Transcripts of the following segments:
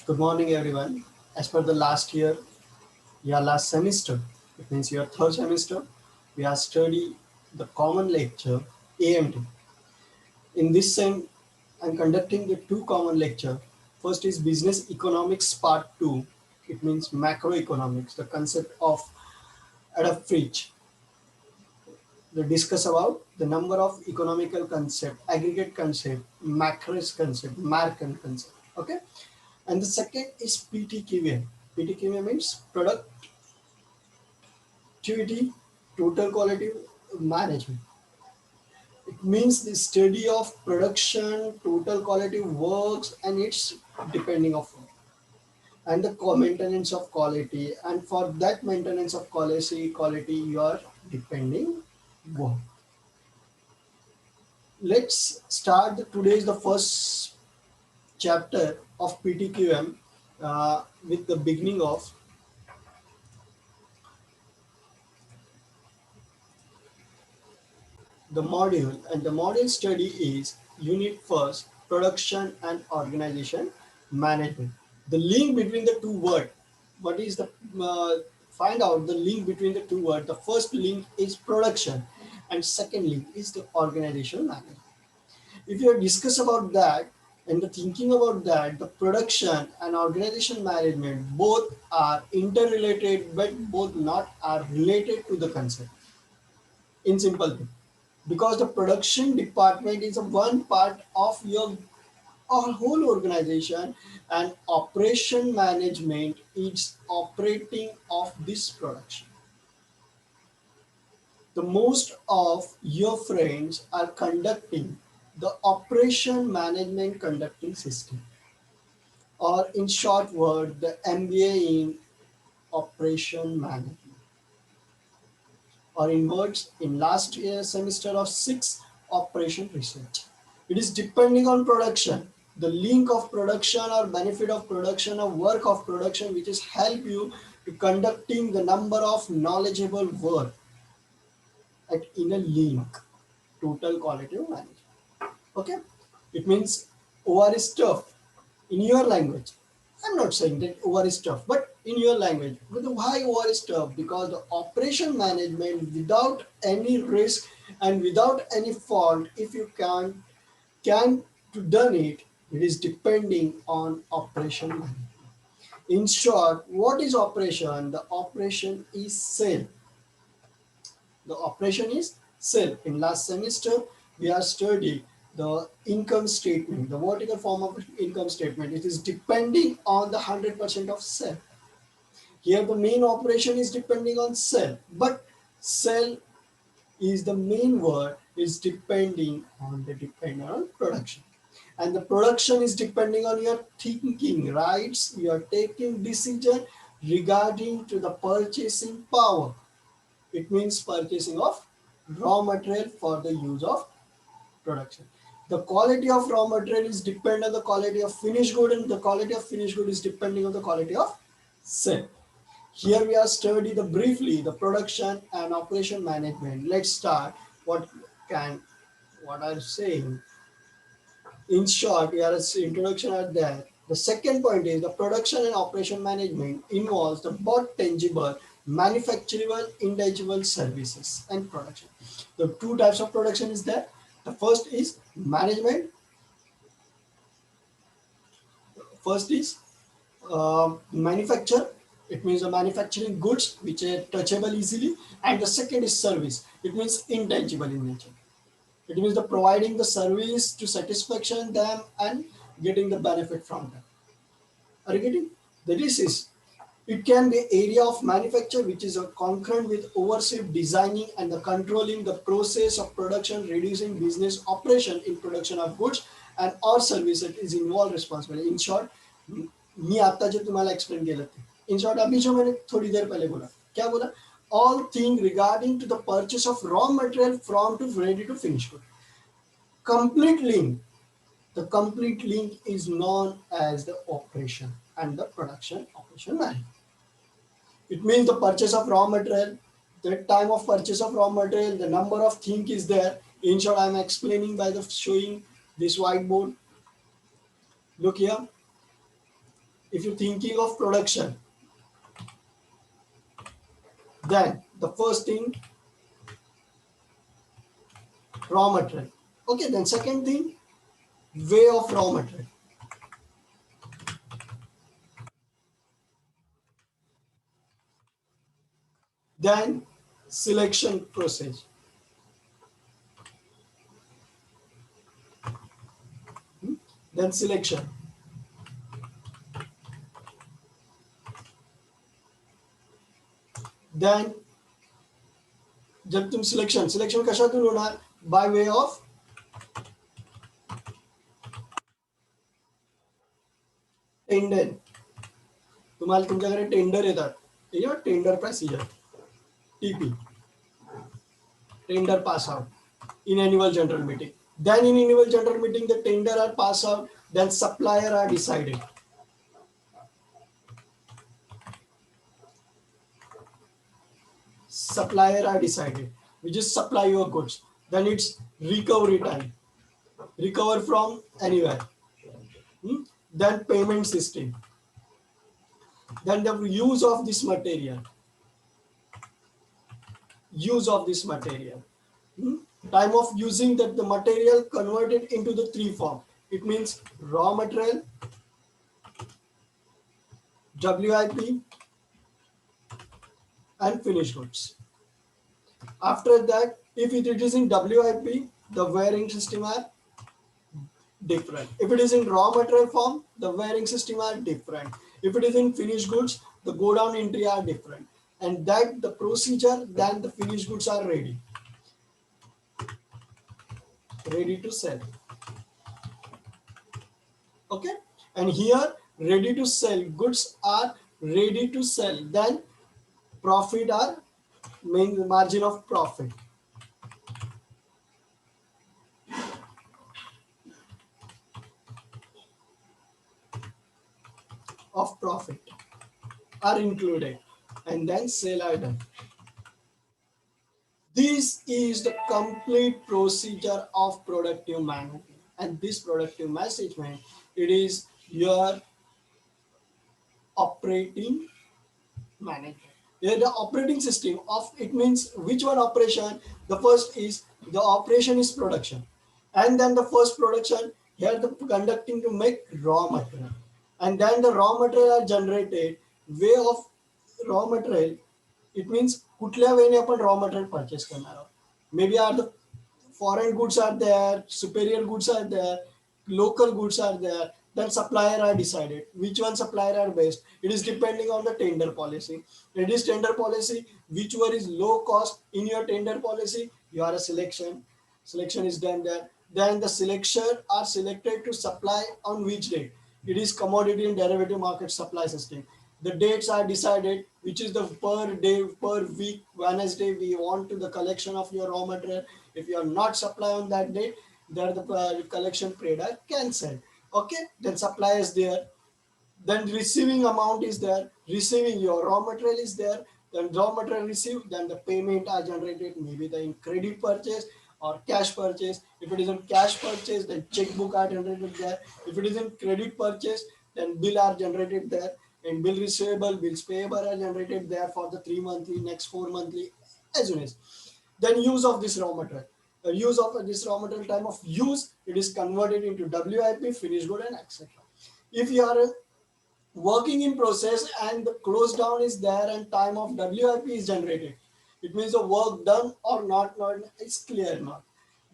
Good morning, everyone. As per the last year, last semester, it means your third semester, we are study the common lecture AMT. In this sem, I'm conducting the two common lecture. First is Business Economics Part 2. It means macroeconomics, the concept of Adolf Fritsch. They discuss about the number of economical concept, aggregate concept, macros concept, Markan concept. Okay. And the second is PTQM. PTQM means productivity, total quality management. It means the study of production, total quality works, and its depending of and the maintenance of quality. And for that maintenance of quality you are depending work. Let's start today's the first chapter of PTQM with the beginning of the module, and the module study is unit first, production and organization management. The link between the two words, what is the find out the link between the two words. The first link is production and second link is the organization management. If you discuss about that and the thinking about that, the production and organization management both are interrelated but both not are related to the concept in simple thing, because the production department is a one part of your whole organization, and operation management is operating of this production. The most of your friends are conducting the operation management conducting system, or in short word the MBA in operation management, or in words in last year semester of 6 operation research. It is depending on production, the link of production or benefit of production or work of production, which is help you to conducting the number of knowledgeable work at in a link, total quality of management. Okay, it means OR is tough in your language. I'm not saying that OR is tough, but in your language. But why OR is tough? Because the operation management without any risk and without any fault, if you can to done it, it is depending on operation management. In short, what is operation? The operation is sale. The operation is sale. In last semester, we are studying the income statement, the vertical form of income statement. It is depending on the 100% of sale. Here the main operation is depending on sale, but sale is the main word is depending on the dependent on production. And the production is depending on your thinking, right? You are taking decision regarding to the purchasing power. It means purchasing of raw material for the use of production. The quality of raw material is dependent on the quality of finished good, and the quality of finished good is depending on the quality of sale. Here we are studying the briefly the production and operation management. Let's start. Can what I'm saying. In short, we are introduction are there. The second point is the production and operation management involves the both tangible, manufacturable, intangible services and production. The two types of production is there. The first is management. First is manufacture. It means the manufacturing goods which are touchable easily, and the second is service. It means intangible in nature. It means the providing the service to satisfaction them and getting the benefit from them. Are you getting? This is it can be area of manufacture which is a concurrent with overseeing designing and the controlling the process of production, reducing business operation in production of goods and or services is involved responsibility. In short, मी आता जो तुम्हाला explain केलं ते in short अभी जो मैंने थोड़ी देर पहले बोला क्या बोला all thing regarding to the purchase of raw material from to ready to finish good. Complete link. The complete link is known as the operation and the production operation management. It means the purchase of raw material, the time of purchase of raw material, the number of things is there. In short, I am explaining by the showing this whiteboard. Look here. if you're thinking of production, then the first thing, raw material. Okay, then second thing, way of raw material. Then selection process. Then selection. Then जब तुम selection कशातून होणार, by way of tender. तुम्हाला तुमच्याकडे tender येतात, tender procedure, TP, tender pass out in annual general meeting. Then in annual general meeting, the tender are passed out, then supplier are decided. Supplier are decided, which is supply your goods. Then it's recovery time, recover from anywhere. Then payment system. Then the use of this material. Use of this material. Time of using that the material converted into the three form. It means raw material, WIP, and finished goods. After that, if it is in WIP, the wearing system are different. If it is in raw material form, the wearing system are different. If it is in finished goods, the go down entry are different. And that the procedure, then the finished goods are ready to sell. Okay, and here ready to sell goods are ready to sell. Then profit are main margin of profit. Of profit are included, and then sale are done. This is the complete procedure of productive management. And this productive management, it is your operating management. Here the operating system of it means which one operation. The first is the operation is production, and then the first production here the conducting to make raw material, and then the raw material are generated. Way of raw material, it means कुठल्या वेळेने आपण raw material purchase करणार आहोत. Maybe are the foreign goods are there, superior goods are there, local goods are there. Then supplier are decided which one supplier are best. It is depending on the tender policy. It is tender policy, which one is low cost in your tender policy. You are a selection is done there. Then the selection are selected to supply on which date. It is commodity and derivative market supply system. The dates are decided, which is the per day, per week, Wednesday we want to the collection of your raw material. If you are not supply on that date, then the collection period are cancelled. Okay, then supply is there. Then receiving amount is there. Receiving your raw material is there. Then raw material received, then the payment are generated, maybe the in credit purchase or cash purchase. If it is in cash purchase, then checkbook are generated there. If it is in credit purchase, then bill are generated there. And bill receivable, bills payable are generated there for the 3 monthly, next 4 monthly, as soon as. Then use of this raw material. The use of this raw material, time of use, it is converted into WIP, finished good, and etc. If you are working in process and the close down is there and time of WIP is generated, it means the work done or not is clear not.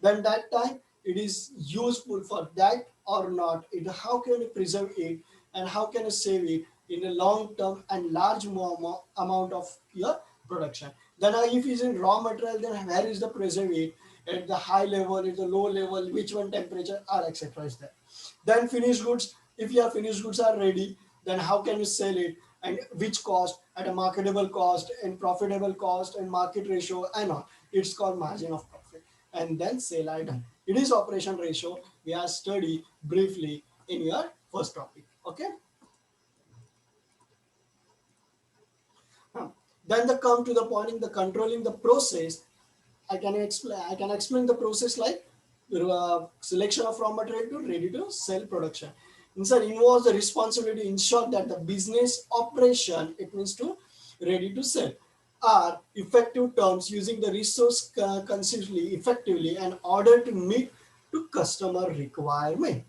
Then that time it is useful for that or not. How can you preserve it and how can you save it in a long term and large amount of your production. Then if it's in raw material, then where is the preserve it at the high level, at the low level, which one temperature or etc. is there. Then finished goods, if your finished goods are ready, then how can you sell it and which cost, at a marketable cost and profitable cost and market ratio and all. It's called margin of profit. And then sale are done. It is operation ratio we are study briefly in your first topic. Okay. Then the come to the point in the controlling the process. I can explain the process like selection of raw material to ready to sell production. Inside involves the responsibility to ensure that the business operation, it means to ready to sell, are effective terms using the resource consistently, effectively, in order to meet to customer requirement.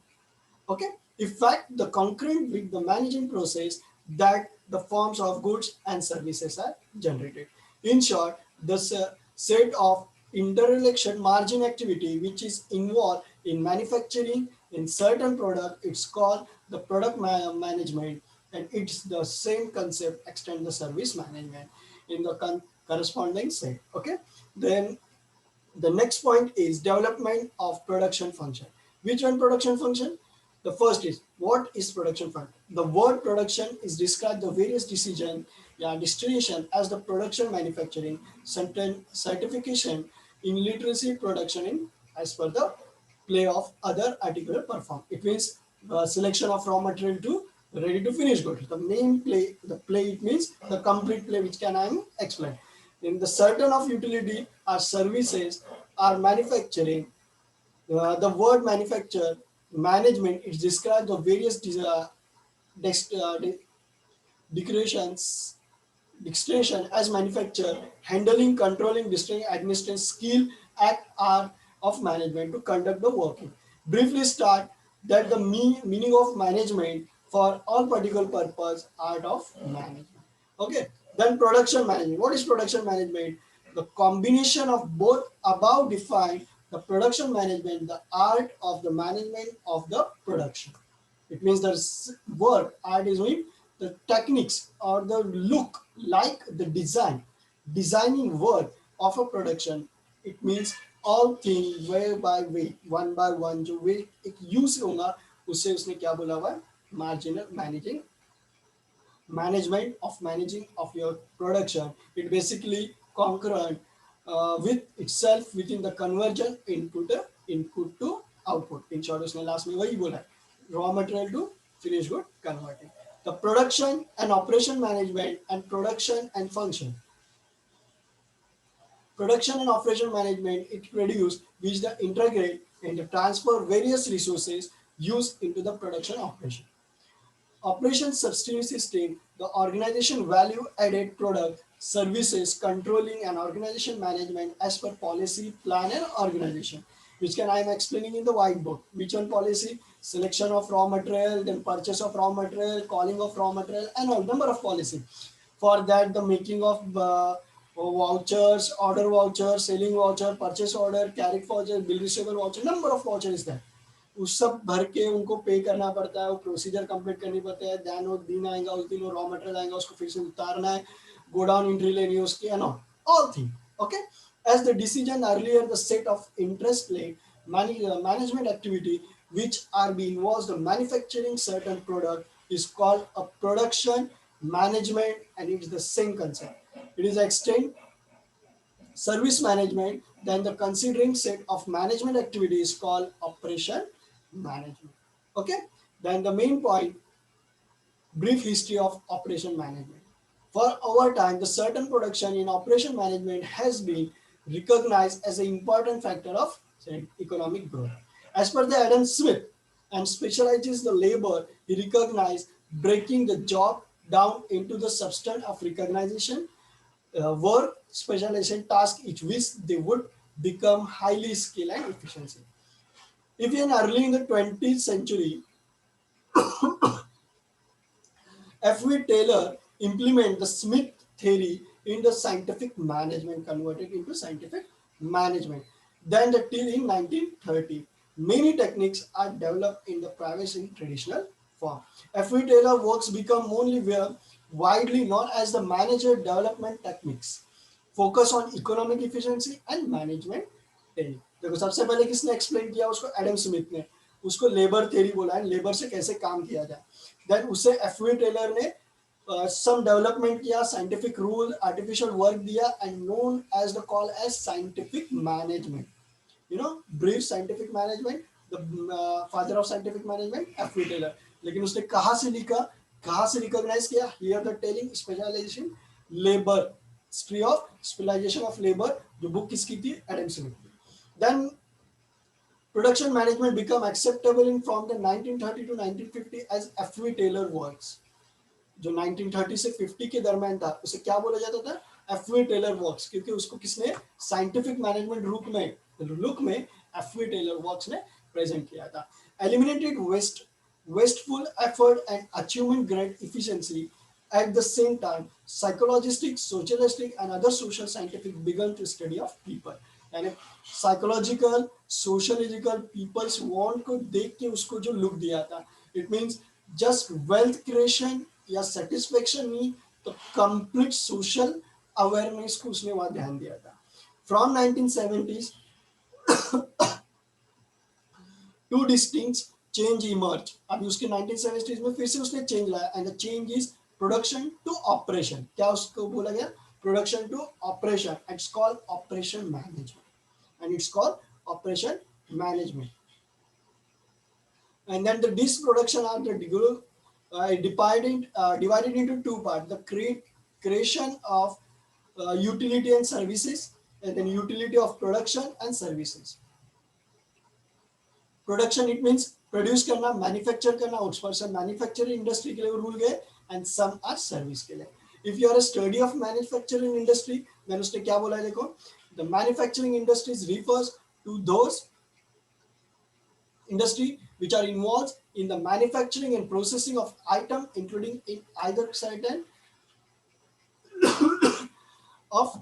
Okay, in fact, the concurrent with the managing process that the forms of goods and services are generated. In short, the set of interrelation margin activity which is involved in manufacturing in certain product, it's called the product management, and it's the same concept extend the service management in the corresponding set. Okay, then the next point is development of production function. Which one production function? The first is, what is production function? The word production is described the various decision, yeah, destination as the production manufacturing, certain certification in literacy production in as per the play of other articular perform. It means selection of raw material to ready to finish goods. The main play, the play, it means the complete play which can I explain. In the certain of utility or services are manufacturing, the word manufacture management, it describes the various decorations distillation as manufacture, handling, controlling, distilling, administration, skill, act, art of management to conduct the working. Briefly start that the meaning of management for all particular purpose, art of management. Okay, then production management. What is production management? The combination of both above defined, the production management, the art of the management of the production. It means the work art is doing the techniques or the look like the designing work of a production. It means all thing way by way, one by one जो वे एक use होगा उससे उसने क्या बोला हुआ है marginal management of managing of your production. It basically concurrent with itself within the conversion input to output. In short, उसने last में वही बोला है raw material to finished good converting. The production and operation management and production and function. Production and operation management it produce which the integrate and the transfer various resources used into the production operation. Operation substitute system, the organization value added product, services, controlling and organization management as per policy, plan and organization, which can I am explaining in the whiteboard. Which one policy? Selection of raw material, then purchase of raw material, calling of raw material, and all number of policy. For that, the making of vouchers, order voucher, selling voucher, purchase order, carry voucher, bill receivable voucher, number of voucher is there. उस सब भर के उनको पे करना पड़ता है, वो प्रोसीजर कंप्लीट करनी पड़ता है, देन वो दिन आएगा, उस दिन वो रॉ मटेरियल आएगा, उसको फिर से उतारना है, गोडाउन एंट्री लेनी है उसकी, and all thing. Okay, as the decision earlier, the set of interest play management activity which are being involved in manufacturing certain product is called a production management, and it is the same concept. It is extend service management, then the considering set of management activities called operation management. Okay, then the main point, brief history of operation management. For our time, the certain production in operation management has been recognized as an important factor of economic growth. As per the Adam Smith and specializes the labor, he recognized breaking the job down into the substance of recognition, work, specialization, task, each which they would become highly skilled and efficiency. If in early in the 20th century, F.V. Taylor implemented the Smith theory in the scientific management, converted into scientific management. Then the till in 1930, many techniques are developed in the private in traditional form. F.V. Taylor works become only widely known as the manager development techniques, focus on economic efficiency and management technique. देखो सबसे पहले किसने explain किया उसको? Adam Smith ने. उसको labour theory बोला है, लेबर से कैसे काम किया जाए. देन उसे एफ.वी. टेलर ने some development किया, scientific rule, artificial work दिया, and known as the call as scientific management. You know, brief scientific management, the father of scientific management, F.V. Taylor. लेकिन उसने कहाँ से लिखा, कहाँ से रिकॉग्नाइज किया? Here the telling specialization labor, history of specialization of labor, जो book किसकी थी? Adam Smith. Then Production management become acceptable in from the 1930 to 1950 as F.V. Taylor works. जो 1930 से 50 के दरम्यान था उसे क्या बोला जाता था? F.V. Taylor works, क्योंकि उसको किसने साइंटिफिक मैनेजमेंट लुक में F.V. Taylor works ने प्रेजेंट किया था. Eliminated wasteful effort and achievement great efficiency. At the same time, psychologistic, socialistic, and other social scientific began to study of people. यानी psychological sociological peoples want को देख के उसको जो लुक दिया था, it means just wealth creation या satisfaction नहीं, तो कंप्लीट सोशल अवेयरनेस को उसने वहां ध्यान दिया था. From 1970s two distinct change emerge. अभी उसके 1970s में फिर से उसने चेंज लाया, and the change is production to operation. क्या उसको बोला गया? Production to operation. It's called operation management, and it's called operation management. And then the disk production are the divided into two parts: the creation of utility and services, and then utility of production and services. Production, it means produce करना, manufacture करना, उस पर से manufacturing industry के लिए rule गए, and some are service के लिए. If you are a study of manufacturing industry, then उसने क्या बोला है? देखो, the manufacturing industries refers to those industry which are involved in the manufacturing and processing of item, including in either certain of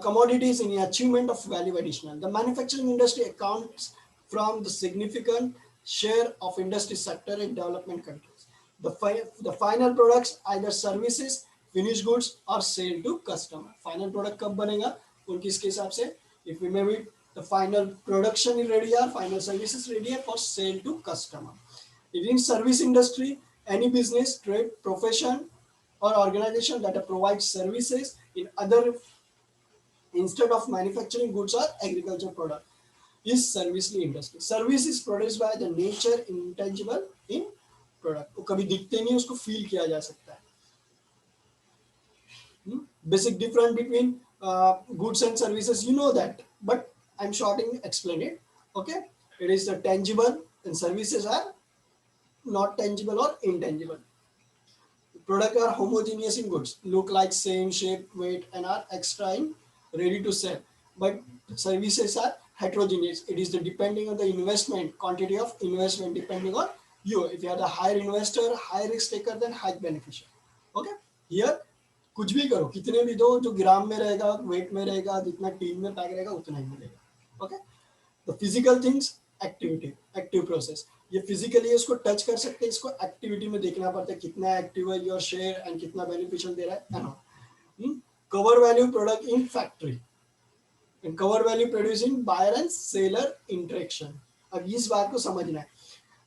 commodities in the achievement of value additional. The manufacturing industry accounts from the significant share of industry sector in development countries. The final products, either services, finished goods, or sale to customer. Final product कब बनेगा? उनकी इसके हिसाब से, if we maybe the final production is ready or final services ready for sale to customer. In service industry, any business, trade, profession, or organization that provides services in other instead of manufacturing goods or agriculture product is service industry. Service is produced by the nature intangible in product. वो कभी दिखते नहीं, उसको feel किया जा सकता है. Basic difference between goods and services, you know that, but I'm shorting explain it. Okay, it is the tangible and services are not tangible or intangible. Product are homogeneous in goods, look like same shape, weight, and are extra in ready to sell. But services are heterogeneous. It is the depending on the investment, quantity of investment depending on you. If you are the higher investor, high risk taker, then high beneficiary. Okay, here कुछ भी करो, कितने भी दो, जो ग्राम में रहेगा, wait में रहेगा, जितना टीम में पैक रहेगा उतना ही मिलेगा. Okay, the physical things, activity, active process. ये फिजिकली इसको टच कर सकते हैं, इसको एक्टिविटी में देखना पड़ता है कितना एक्टिव है योर शेयर एंड कितना बेनिफिशियल दे रहा है. Cover value product in factory and cover value produce in buyer and seller interaction. अब इस बात को समझना है.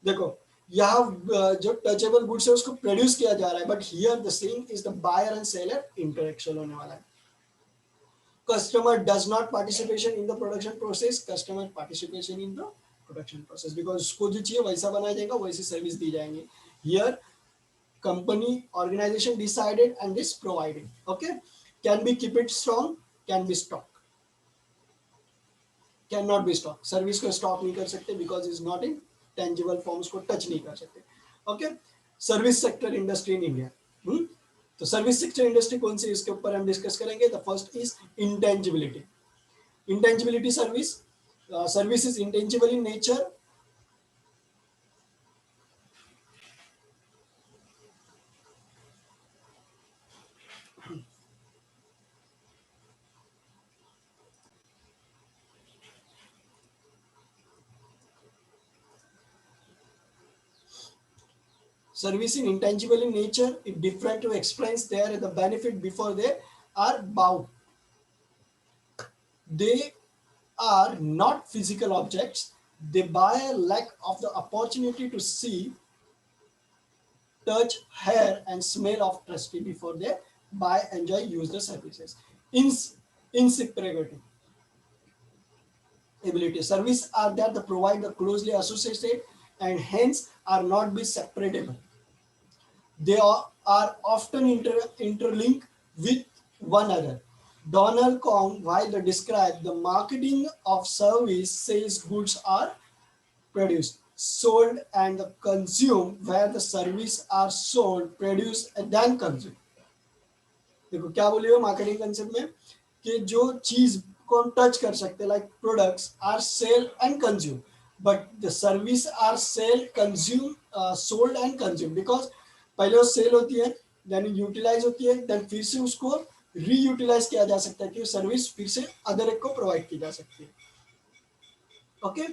देखो, यहाँ जो टचेबल गुड्स है उसको प्रोड्यूस किया जा रहा है, but here the same is the buyer and seller interaction होने वाला है. Customer does not participation in the production process, customer participation in the production process, because उसको जो चाहिए वैसा बनाया जाएगा, वैसी सर्विस दी जाएंगे. Here company organization decided and is providing. Okay, can be keep it strong, can be stock, cannot be stock. Service को stock नहीं कर सकते because is not in tangible forms, को टच नहीं कर सकते. Okay, service sector industry in India. तो service sector industry कौन सी, इसके ऊपर हम डिस्कस करेंगे. The first is intangibility. Intangibility service, service is intangible in nature. Service is intangible in nature. It different to explains there the benefit before they are bought. They are not physical objects. They buy a lack of the opportunity to see, touch, hear, and smell of trustee before they buy, enjoy, use the services. Inseparability. Ability. Service are that the provider closely associated and hence are not be separable. They are often interlinked with one another. Donald Kong, while they describe the marketing of service, says goods are produced, sold, and consumed, where the service are sold, produced, and then consumed. देखो क्या बोली हो marketing concept में कि जो चीज को हम टच कर सकते हैं like products are sell and consume but the service are sell consume sold and consume because पहले वो सेल होती है देन यूटिलाइज होती है देन फिर से उसको रीयूटिलाइज किया जा सकता है कि सर्विस फिर से अदर एक को प्रोवाइड की जा सकती है okay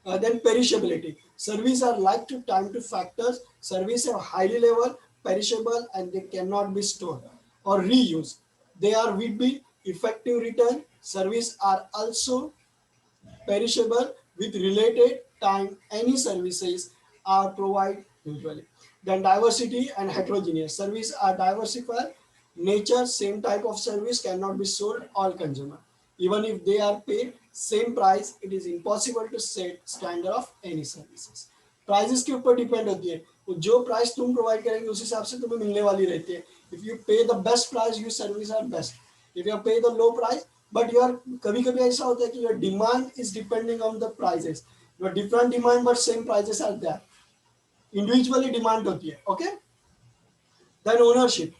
then perishability service are like to time to factors service are highly level perishable and they cannot be stored or reused they are will be effective return service are also perishable with related time any services are provided usually then diversity and heterogeneous service are diversified nature same type of service cannot be sold all consumer even if they are paid same price it is impossible to set standard of any services prices के ऊपर depend होती है जो price तुम provide करेंगे उस हिसाब से तुम्हें मिलने वाली रहती है if you pay the best price you service are best if you pay the low price but your कभी कभी ऐसा होता है कि your demand is depending on the prices your different demand but same prices are there individually demand होती है okay then ownership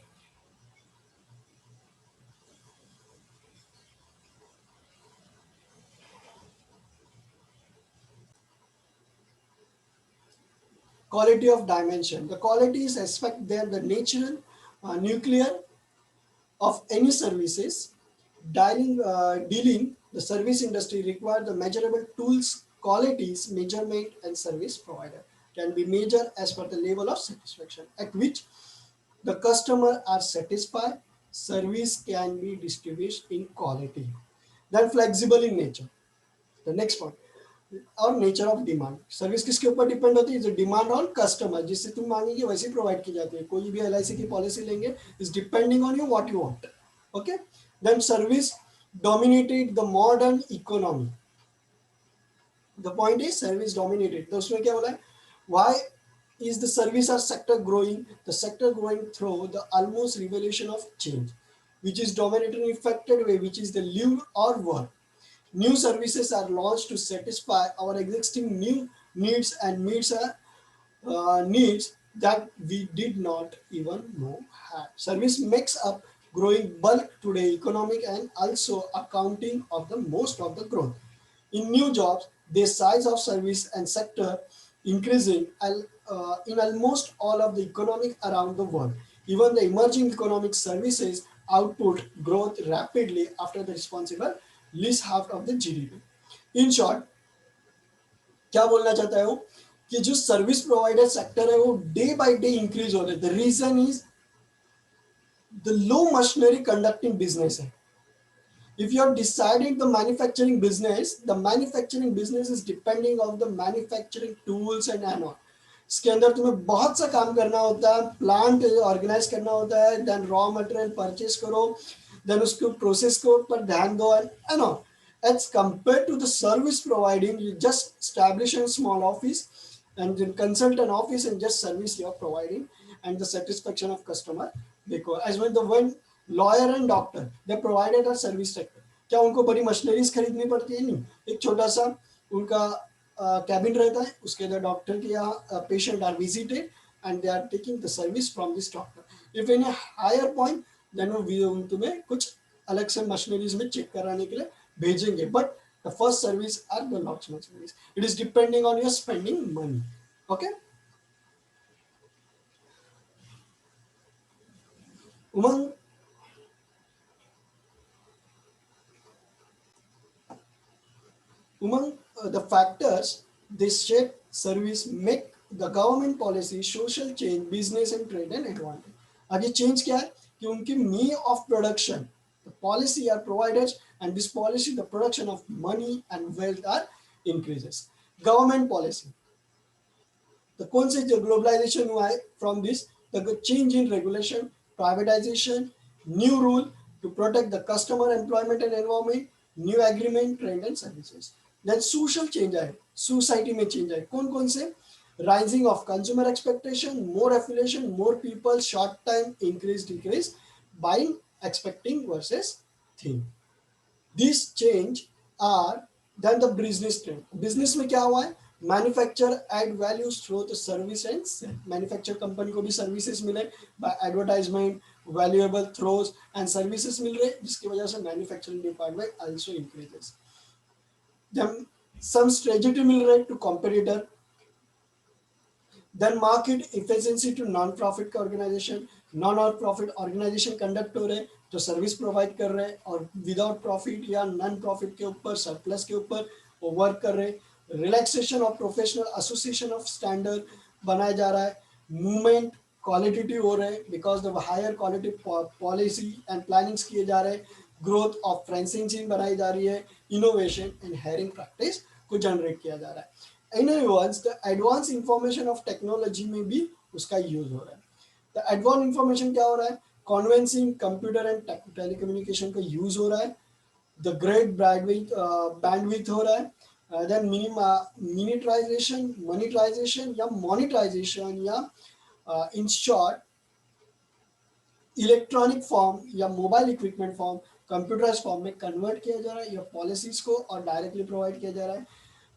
quality of dimension the quality is aspect there the natural nuclear of any services dealing the service industry require the measurable tools qualities measurement and service provider can be measured as per the level of satisfaction at which the customer are satisfied service can be distributed in quality then flexible in nature the next point और nature of demand service किसके ऊपर depend होती है जो demand on customer जिससे तुम मांगेंगे वैसे प्रोवाइड की जाती है कोई भी एलआईसी की पॉलिसी लेंगे is depending on you what you want okay then service dominated the modern economy the point is service dominated तो उसमें क्या बोला है why is the service or sector growing the sector growing through the almost revolution of change which is dominated in effective way which is the live or work new services are launched to satisfy our existing new needs and meets needs that we did not even know had. Service makes up growing bulk today economic and also accounting of the most of the growth. In new jobs, the size of service and sector increasing in almost all of the economic around the world. Even the emerging economic services output growth rapidly after the responsible least half of the GDP. In short, क्या बोलना चाहता है वो कि जो service provider sector है वो day by day increase हो रहा है the reason is the low machinery conducting business है if you have decided the manufacturing business is depending on the manufacturing tools and all इसके अंदर तुम्हें बहुत सा काम करना होता है प्लांट ऑर्गेनाइज करना होता है देन रॉ मटेरियल परचेस करो देन उसको प्रोसेस को पर ध्यान दो and all as compared to the service providing you just establish a small office and then consult an office and just service you are providing and the satisfaction of customer देखो as well the one lawyer and doctor they provided a service sector क्या उनको बड़ी machineries खरीदनी पड़ती है नहीं एक छोटा सा उनका कैबिन रहता है उसके अंदर डॉक्टर के यहाँ patient are visited and they are taking the service from this doctor if in higher point then वो तुम्हें कुछ अलग से मशीनरीज में चेक कराने के लिए भेजेंगे but the first service are the launchment service it is depending on your spending money okay among the factors this shape service make the government policy social change business and trade and advantage आगे change क्या है कि उनकी mean of production the policy are provided and this policy the production of money and wealth are increases government policy the कौन से globalization हुआ है from this the change in regulation privatization new rule to protect the customer employment and environment new agreement trend and services then social change आए society में change आए कौन कौन से rising of consumer expectation more affiliation more people short time increase decrease buying expecting versus theme. These change are then the business trend. Business में क्या हुआ है? Manufacture add values through the service and sell. Manufacture company को भी services मिले by advertisement, valuable throws and services मिल रहे जिसकी वजह से manufacturing department also increases. Then some strategy मिल रहे to competitor. Then market efficiency to non-profit का organization, non-profit organization conduct हो रहे जो सर्विस प्रोवाइड कर रहे हैं और विदाउट प्रॉफिट या नॉन प्रॉफिट के ऊपर सरप्लस के ऊपर वो वर्क कर रहे हैं। Relaxation of professional association of standard बनाया जा रहा है। मूवमेंट क्वालिटेटिव हो रहे हैं because the higher quality policy and plannings किए जा रहे हैं। ग्रोथ ऑफ फ्रेंचाइजिंग बनाई जा रही है। इनोवेशन एंड हायरिंग प्रैक्टिस को जनरेट किया जा रहा है। एडवांस इंफॉर्मेशन ऑफ टेक्नोलॉजी में भी उसका यूज हो रहा है। द एडवांस इंफॉर्मेशन क्या हो रहा है? कॉन्वेंसिंग कंप्यूटर एंड टेलीकम्युनिकेशन का यूज हो रहा है। द ग्रेट बैंडविड्थ हो रहा है। देन मिनिटाइजेशन मोनिटाइजेशन या मोनिटाइजेशन या इन शॉर्ट इलेक्ट्रॉनिक फॉर्म या mobile equipment form computerize form में कन्वर्ट किया जा रहा है या पॉलिसीज को और डायरेक्टली प्रोवाइड किया जा रहा है।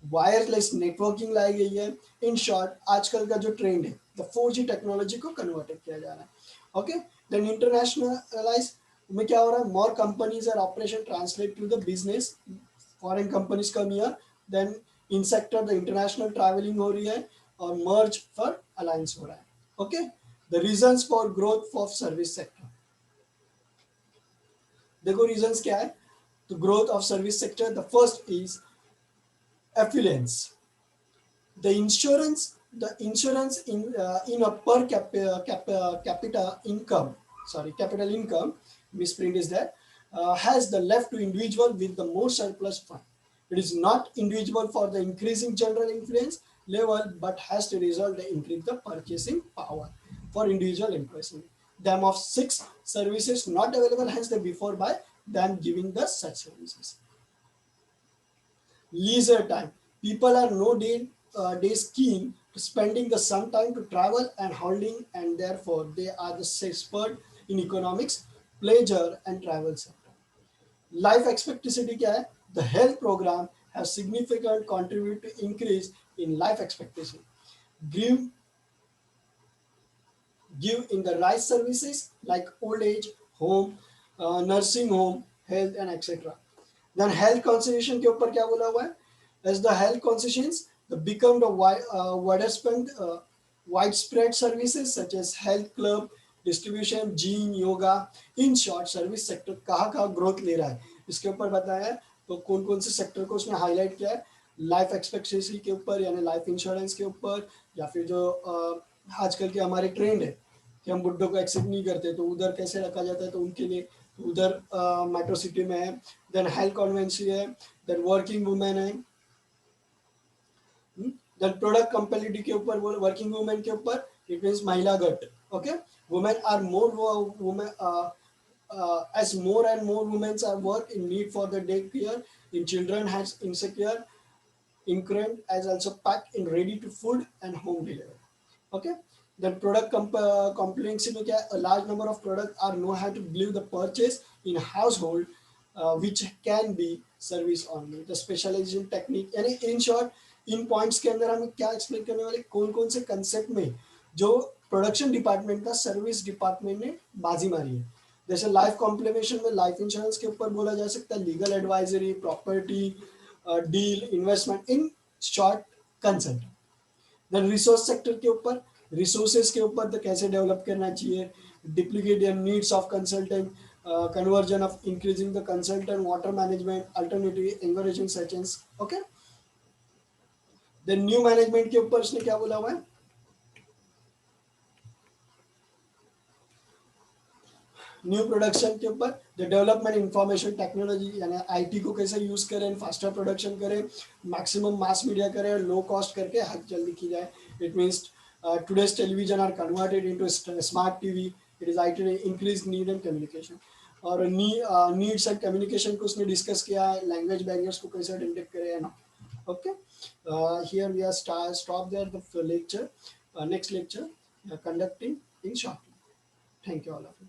वायरलेस नेटवर्किंग लाई गई है। इन शॉर्ट आजकल का जो ट्रेंड है द 4G टेक्नोलॉजी को कन्वर्टेड किया जा रहा है। ओके, देन इंटरनेशनलाइज में क्या हो रहा है? More companies are operation translate to the business, foreign companies come here. Then in sector the international travelling हो रही है और मर्ज फॉर अलायंस हो रहा है। Okay, the reasons for growth of service sector, देखो रीजंस क्या है तो growth of service sector. The first is affluence. The insurance in a per capita income, sorry, capital income, misprint is that, has the left to individual with the more surplus fund. It is not individual for the increasing general influence level, but has to result the increase the purchasing power for individual employees. Them of 6 services not available, hence the before buy than giving the such services. Leisure time. People are days keen to spending the some time to travel and holding, and therefore they are the expert in economics, pleasure and travel sector. Life expectancy क्या है? The health program has significant contribute to increase in life expectancy. Give in the right services like old age home, nursing home, health and etc. Then health consideration के ऊपर क्या बोला हुआ है? As the health concessions become the widespread services such as health club, distribution, gym, yoga. In short, service sector कहाँ growth ले रहा है इसके ऊपर बताया है। तो कौन कौन से सेक्टर को उसने हाईलाइट किया है? लाइफ एक्सपेक्टेंसी के ऊपर यानी लाइफ इंश्योरेंस के ऊपर, या फिर जो आजकल के हमारे ट्रेंड है कि हम बुड्ढों को एक्सेप्ट नहीं करते तो उधर कैसे रखा जाता है, तो उनके लिए उधर मेट्रो सिटी में है। देन हेल्थ कॉन्वेंसी है, देन वर्किंग वुमेन है, देन प्रोडक्ट कंपेटिटिव के ऊपर वर्किंग वुमेन के ऊपर इट मींस महिला गट। Okay, women are more women as more and more women are work in need for the daycare in children has insecure incurrent as also packed in ready to food and home delivery. Okay, then product complaints में क्या, a large number of products are know how to believe the purchase in household which can be service only. The specialization technique यानी in short in points के अंदर हम क्या explain करने वाले, कौन कौन से कंसेप्ट में जो प्रोडक्शन डिपार्टमेंट का सर्विस डिपार्टमेंट ने बाजी मारी है। जैसे लाइफ कॉम्प्लीमेशन में लाइफ इंश्योरेंस के ऊपर बोला जा सकता है legal advisory, property deal, investment, in short consult. Then resource sector के ऊपर रिसोर्सेज के ऊपर तो कैसे डेवलप करना चाहिए, duplicate needs of consultant, conversion of increasing the consultant, water management, alternative, encouraging sessions. Okay, then new management के ऊपर उसने क्या बोला हुआ है, न्यू प्रोडक्शन के ऊपर द डेवलपमेंट इंफॉर्मेशन टेक्नोलॉजी यानी आईटी को कैसे यूज करें, फास्टर प्रोडक्शन करें, मैक्सिमम मास मीडिया करें, लो कॉस्ट करके हद जल्दी की जाए। It means today's television are converted into smart TV, it is IT increase need and communication, और नीड्स एंड कम्युनिकेशन को उसने डिस्कस किया है, लैंग्वेज बैरियर्स को कैसे डिटेक्ट करें है ना। Okay, here we are stop there the lecture. Next lecture conducting in shortly. Thank you all of you.